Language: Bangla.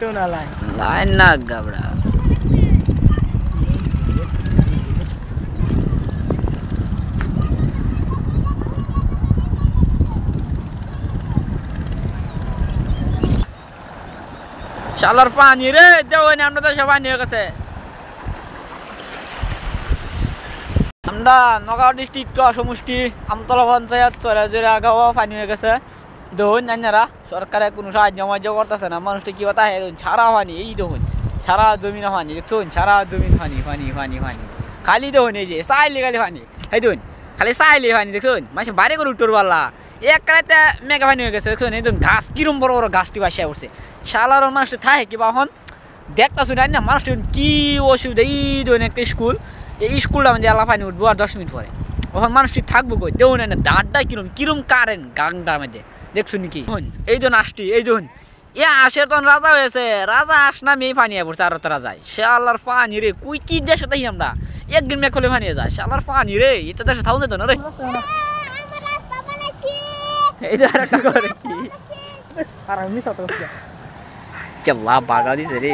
তো না লাইন লাইন না গাবড়া শালার পানি রে দেওয়ানি আমরা তো সব পানি হয়ে গেছে আমরা নগাঁও ডিস্ট্রিক্ট সমষ্টি আমতলা পঞ্চায়েত চরাজের আগাও পানি হয়ে গেছে দেখুন জানারা সরকারে কোনো সাহায্য মাহায্য করতেছে না মানুষটা কি কথা সারা পানি এই দেখুন সারা জমিন পানি দেখুন সারা জমিন পানি পানি পানি পানি খালি দেখুন এই যে চাইলে খালি পানি এই দেখুন খালি চাইলে পানি দেখুন মানে বাইরে করে উত্তর পাল্লা এক কালাতে মেঘা পানি হয়ে গেছে দেখুন এই দেখুন ঘাস কিরম বড় বড় গাছটি বাসিয়া উঠছে শালার মানুষটা থাকে কিবা এখন দেখতেছো না মানুষটা কি অসুবিধা এই দেখুন একটা স্কুল এই স্কুলটা মানে এলা পানি উঠবো আর 10 মিনিট পরে ওখানে মানুষটি থাকবো কই দেখুন না দাঁড়টা কিরম কিরম কারেন্ট গাংটার মধ্যে দেখছো নাকি এই জন আসটি এই জন এ আসের তখন রাজা হয়েছে রাজা আস না মেয়ে পানি পড়ছে আর তো রাজায় শালার পানি রে কুই কি দেশ তাই আমরা একদিন মেঘ হলে পানি যায় শালার পানি রে এটা দেশে থাকুন যেত না রে এই যে আরেকটা করে কি আর আমি সাথে কেলা বাগা দিছে রে